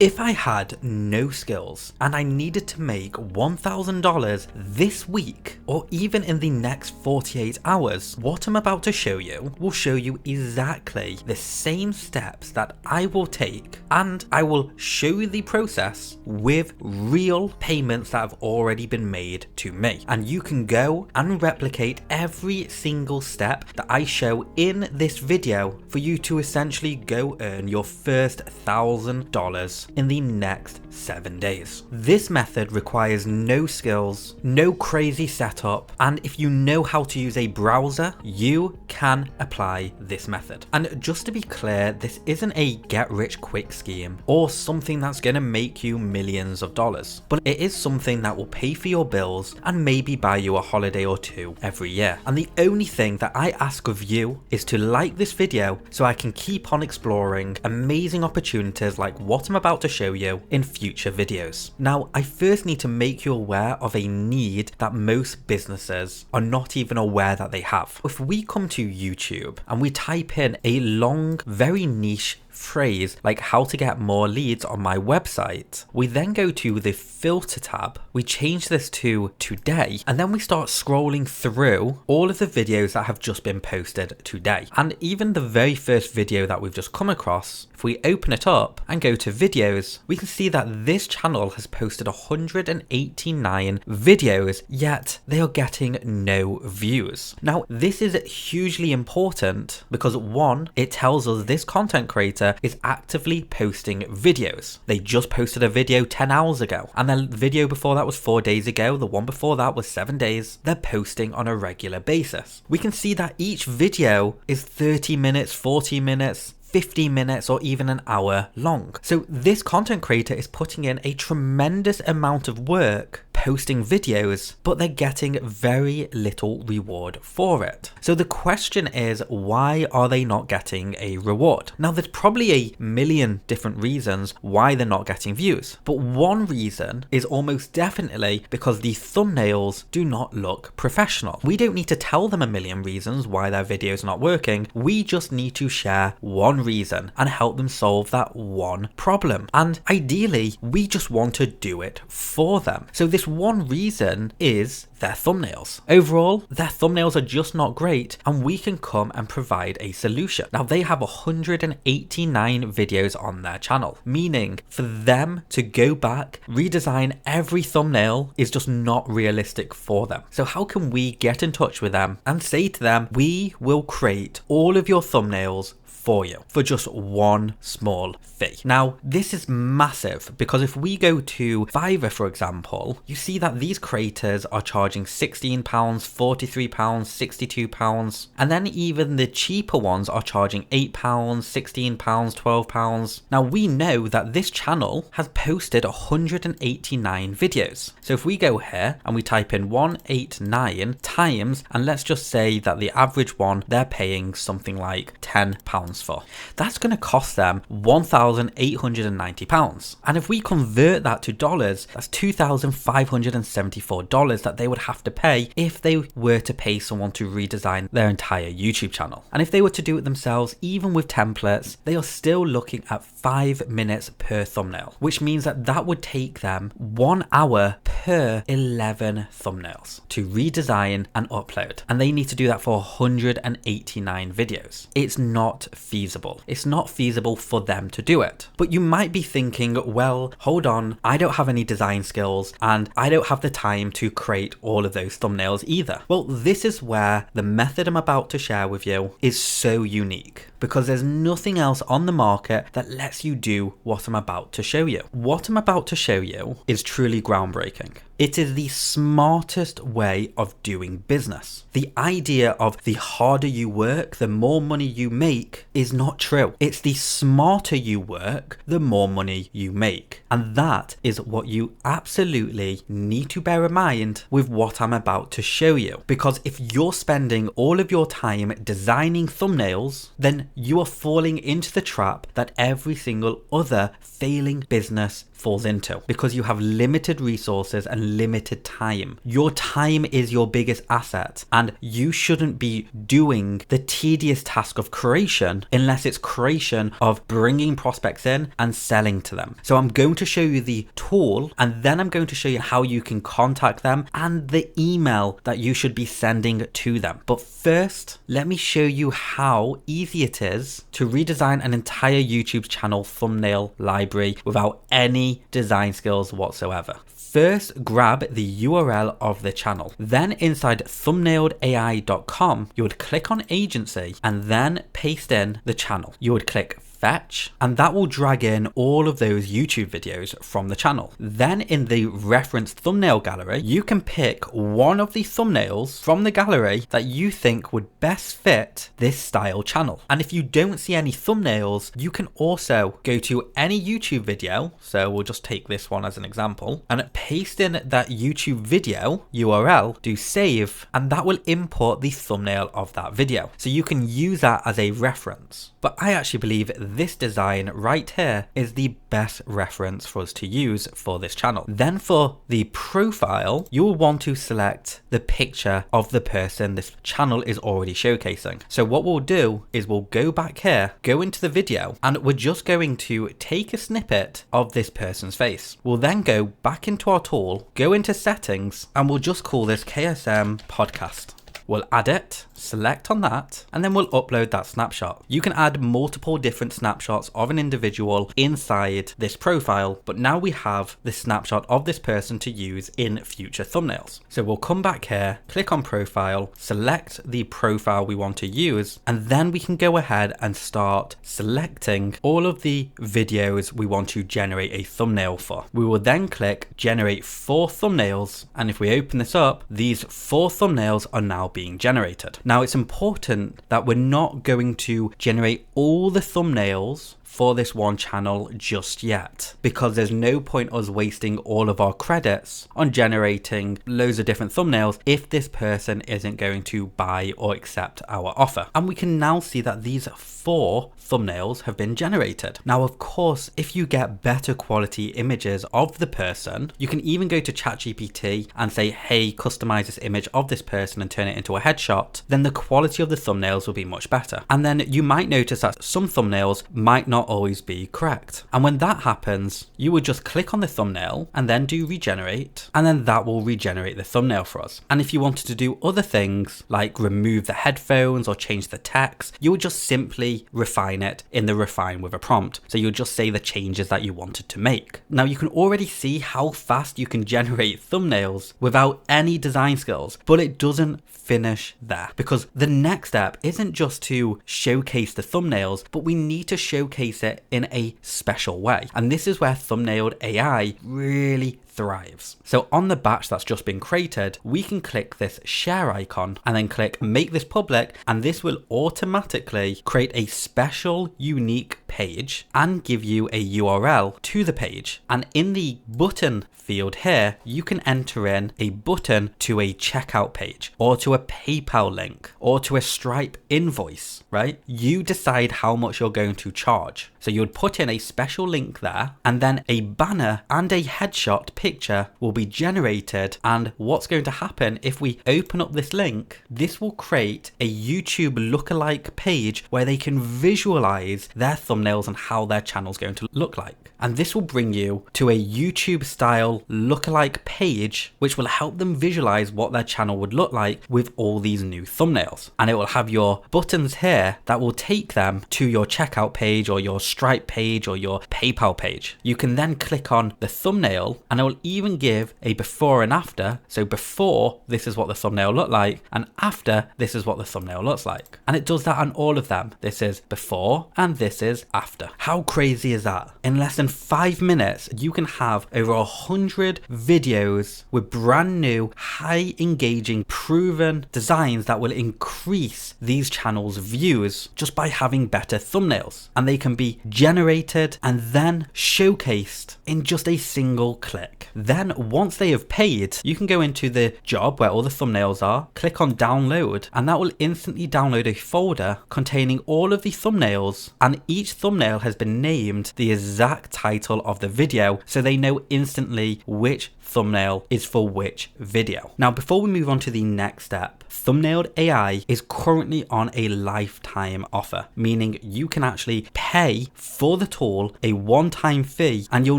If I had no skills and I needed to make $1,000 this week or even in the next 48 hours, what I'm about to show you will show you exactly the same steps that I will take, and I will show you the process with real payments that have already been made to me. And you can go and replicate every single step that I show in this video for you to essentially go earn your first $1,000 in the next 7 days. This method requires no skills, no crazy setup, and if you know how to use a browser, you can apply this method. And just to be clear, this isn't a get rich quick scheme or something that's going to make you millions of dollars, but it is something that will pay for your bills and maybe buy you a holiday or two every year. And the only thing that I ask of you is to like this video so I can keep on exploring amazing opportunities like what I'm about to show you in future videos. Now, I first need to make you aware of a need that most businesses are not even aware that they have. If we come to YouTube and we type in a long, very niche phrase like how to get more leads on my website, we then go to the filter tab, we change this to today, and then we start scrolling through all of the videos that have just been posted today. And even the very first video that we've just come across, if we open it up and go to videos, we can see that this channel has posted 189 videos, yet they are getting no views. Now, this is hugely important because one, it tells us this content creator is actively posting videos. They just posted a video 10 hours ago, and the video before that was 4 days ago, the one before that was 7 days. They're posting on a regular basis. We can see that each video is 30 minutes, 40 minutes, 50 minutes, or even an hour long. So this content creator is putting in a tremendous amount of work posting videos, but they're getting very little reward for it. So the question is, why are they not getting a reward? Now, there's probably a million different reasons why they're not getting views, but one reason is almost definitely because the thumbnails do not look professional. We don't need to tell them a million reasons why their video is not working. We just need to share one reason and help them solve that one problem. And ideally, we just want to do it for them. So this one reason is their thumbnails. Overall, their thumbnails are just not great, and we can come and provide a solution. Now, they have 189 videos on their channel, meaning for them to go back, redesign every thumbnail is just not realistic for them. So how can we get in touch with them and say to them, we will create all of your thumbnails for you for just one small fee? Now, this is massive because if we go to Fiverr, for example, you see that these creators are charging £16, £43, £62, and then even the cheaper ones are charging £8, £16, £12. Now, we know that this channel has posted 189 videos. So if we go here and we type in 189 times, and let's just say that the average one they're paying something like £10 for, that's going to cost them £1,890. And if we convert that to dollars, that's $2,574 that they would have to pay if they were to pay someone to redesign their entire YouTube channel. And if they were to do it themselves, even with templates, they are still looking at 5 minutes per thumbnail, which means that that would take them 1 hour per 11 thumbnails to redesign and upload. And they need to do that for 189 videos. It's not feasible. It's not feasible for them to do it. But you might be thinking, well, hold on, I don't have any design skills and I don't have the time to create all of those thumbnails either. Well, this is where the method I'm about to share with you is so unique, because there's nothing else on the market that lets you do what I'm about to show you. What I'm about to show you is truly groundbreaking. It is the smartest way of doing business. The idea of the harder you work, the more money you make is not true. It's the smarter you work, the more money you make. And that is what you absolutely need to bear in mind with what I'm about to show you. Because if you're spending all of your time designing thumbnails, then you are falling into the trap that every single other failing business falls into, because you have limited resources and limited time. Your time is your biggest asset, and you shouldn't be doing the tedious task of creation unless it's creation of bringing prospects in and selling to them. So I'm going to show you the tool, and then I'm going to show you how you can contact them and the email that you should be sending to them. But first, let me show you how easy it is to redesign an entire YouTube channel thumbnail library without any design skills whatsoever. First, grab the URL of the channel. Then inside thumbnailedai.com, you would click on agency and then paste in the channel. You would click fetch, and that will drag in all of those YouTube videos from the channel. Then in the reference thumbnail gallery, you can pick one of the thumbnails from the gallery that you think would best fit this style channel. And if you don't see any thumbnails, you can also go to any YouTube video. So we'll just take this one as an example and paste in that YouTube video URL, do save, and that will import the thumbnail of that video. So you can use that as a reference. But I actually believe this design right here is the best reference for us to use for this channel. Then for the profile, you'll want to select the picture of the person this channel is already showcasing. So what we'll do is we'll go back here, go into the video, and we're just going to take a snippet of this person's face. We'll then go back into our tool, go into settings, and we'll just call this KSM podcast. We'll add it, select on that, and then we'll upload that snapshot. You can add multiple different snapshots of an individual inside this profile, but now we have the snapshot of this person to use in future thumbnails. So we'll come back here, click on profile, select the profile we want to use, and then we can go ahead and start selecting all of the videos we want to generate a thumbnail for. We will then click generate 4 thumbnails, and if we open this up, these 4 thumbnails are now being generated. Now it's important that we're not going to generate all the thumbnails for this one channel just yet, because there's no point us wasting all of our credits on generating loads of different thumbnails if this person isn't going to buy or accept our offer. And we can now see that these 4 thumbnails have been generated. Now, of course, if you get better quality images of the person, you can even go to ChatGPT and say, hey, customize this image of this person and turn it into a headshot. Then the quality of the thumbnails will be much better. And then you might notice that some thumbnails might not always be correct. And when that happens, you would just click on the thumbnail and then do regenerate, and then that will regenerate the thumbnail for us. And if you wanted to do other things like remove the headphones or change the text, you would just simply refine it in the refine with a prompt. So you'll just say the changes that you wanted to make. Now you can already see how fast you can generate thumbnails without any design skills, but it doesn't finish there, because the next step isn't just to showcase the thumbnails, but we need to showcase it in a special way. And this is where Thumbnailed AI really thrives. So on the batch that's just been created, we can click this share icon and then click make this public, and this will automatically create a special unique page and give you a URL to the page. And in the button field here, you can enter in a button to a checkout page or to a PayPal link or to a Stripe invoice, right? You decide how much you're going to charge. So you would put in a special link there, and then a banner and a headshot picture will be generated. And what's going to happen if we open up this link, this will create a YouTube lookalike page where they can visualize their thumbnails and how their channel is going to look like. And this will bring you to a YouTube style lookalike page, which will help them visualize what their channel would look like with all these new thumbnails. And it will have your buttons here that will take them to your checkout page or your Stripe page or your PayPal page. You can then click on the thumbnail and it will even give a before and after. So before, this is what the thumbnail looked like, and after, this is what the thumbnail looks like. And it does that on all of them. This is before and this is after. How crazy is that? In less than in 5 minutes, you can have over 100 videos with brand new, high engaging, proven designs that will increase these channels' views just by having better thumbnails. And they can be generated and then showcased in just a single click. Then once they have paid, you can go into the job where all the thumbnails are, click on download, and that will instantly download a folder containing all of the thumbnails, and each thumbnail has been named the exact title of the video, so they know instantly which thumbnail is for which video. Now, before we move on to the next step, Thumbnailed AI is currently on a lifetime offer, meaning you can actually pay for the tool a one-time fee and you'll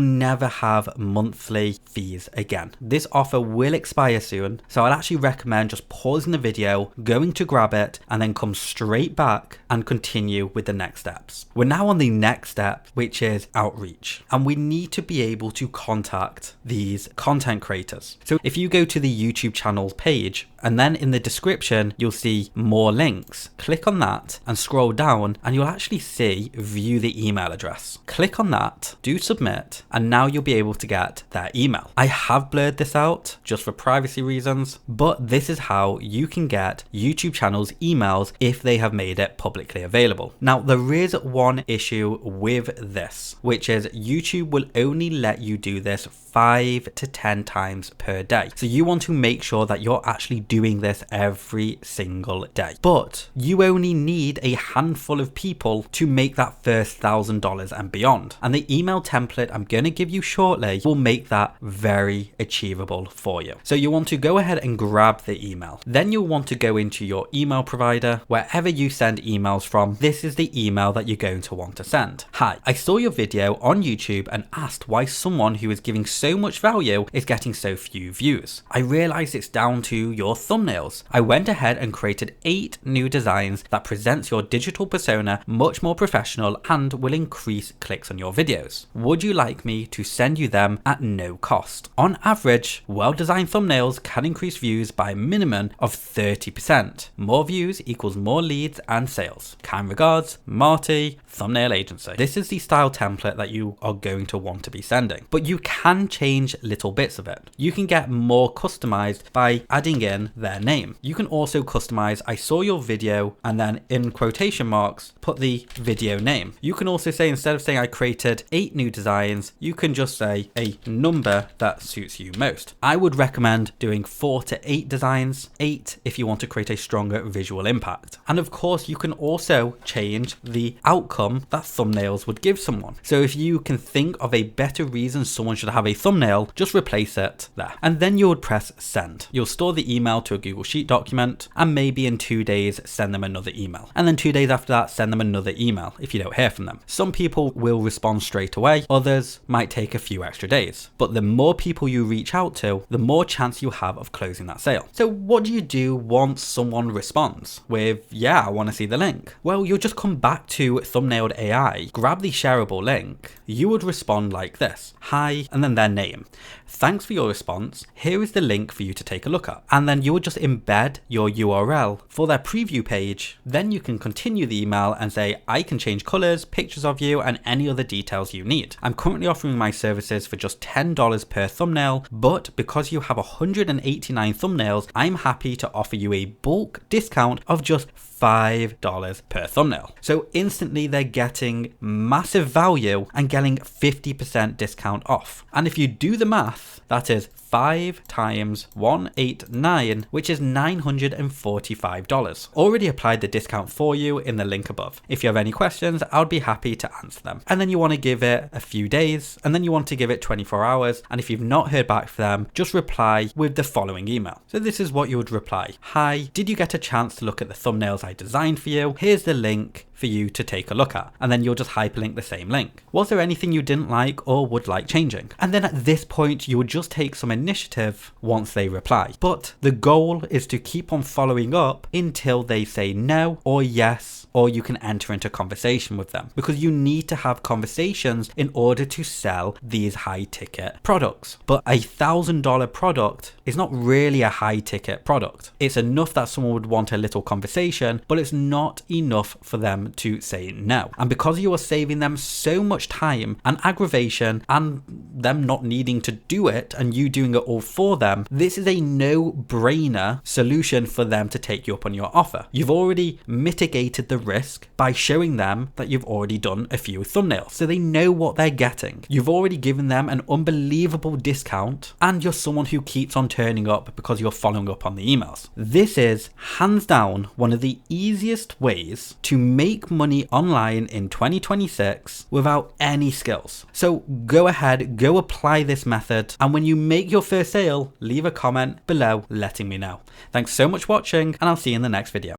never have monthly fees again. This offer will expire soon, so I'd actually recommend just pausing the video, going to grab it, and then come straight back and continue with the next steps. We're now on the next step, which is outreach, and we need to be able to contact these content creators. So if you go to the YouTube channels page, and then in the description, you'll see more links. Click on that and scroll down and you'll actually see view the email address. Click on that, do submit, and now you'll be able to get their email. I have blurred this out just for privacy reasons, but this is how you can get YouTube channels emails if they have made it publicly available. Now, there is one issue with this, which is YouTube will only let you do this 5 to 10 times per day. So you want to make sure that you're actually doing this every single day. But you only need a handful of people to make that first $1,000 and beyond. And the email template I'm going to give you shortly will make that very achievable for you. So you want to go ahead and grab the email. Then you'll want to go into your email provider, wherever you send emails from. This is the email that you're going to want to send. Hi, I saw your video on YouTube and asked why someone who is giving so much value is getting so few views. I realized it's down to your thumbnails. I went ahead and created 8 new designs that presents your digital persona much more professional and will increase clicks on your videos. Would you like me to send you them at no cost? On average, well-designed thumbnails can increase views by a minimum of 30%. More views equals more leads and sales. Kind regards, Marty, Thumbnail Agency. This is the style template that you are going to want to be sending, but you can change little bits of it. You can get more customized by adding in their name. You can also customize I saw your video and then in quotation marks put the video name. You can also say, instead of saying I created 8 new designs, you can just say a number that suits you most. I would recommend doing 4 to 8 designs, 8 if you want to create a stronger visual impact. And of course you can also change the outcome that thumbnails would give someone. So if you can think of a better reason someone should have a thumbnail, just replace it there. And then you would press send. You'll store the email to a Google Sheet document and maybe in 2 days send them another email. And then 2 days after that send them another email if you don't hear from them. Some people will respond straight away, others might take a few extra days. But the more people you reach out to, the more chance you have of closing that sale. So what do you do once someone responds with, yeah, I want to see the link? Well, you'll just come back to Thumbnailed AI, grab the shareable link. You would respond like this: hi, and then their name. Thanks for your response. Here is the link for you to take a look at. And then you would just embed your URL for their preview page. Then you can continue the email and say, I can change colors, pictures of you, and any other details you need. I'm currently offering my services for just $10 per thumbnail, but because you have 189 thumbnails, I'm happy to offer you a bulk discount of just $5 per thumbnail. So instantly they're getting massive value and getting 50% discount off. And if you do the math, that is 5 times 189, which is $945. Already applied the discount for you in the link above. If you have any questions, I would be happy to answer them. And then you want to give it a few days, and then you want to give it 24 hours. And if you've not heard back from them, just reply with the following email. So this is what you would reply. Hi, did you get a chance to look at the thumbnails I designed for you? Here's the link for you to take a look at, and then you'll just hyperlink the same link. Was there anything you didn't like or would like changing? And then at this point you would just take some initiative once they reply, but the goal is to keep on following up until they say no or yes, or you can enter into conversation with them, because you need to have conversations in order to sell these high ticket products. But $1,000 product is not really a high ticket product. It's enough that someone would want a little conversation, but it's not enough for them them to say no. And because you are saving them so much time and aggravation and them not needing to do it and you doing it all for them, this is a no-brainer solution for them to take you up on your offer. You've already mitigated the risk by showing them that you've already done a few thumbnails, so they know what they're getting. You've already given them an unbelievable discount, and you're someone who keeps on turning up because you're following up on the emails. This is hands down one of the easiest ways to make money online in 2026 without any skills. So go ahead, go apply this method, and when you make your first sale, leave a comment below letting me know. Thanks so much for watching, and I'll see you in the next video.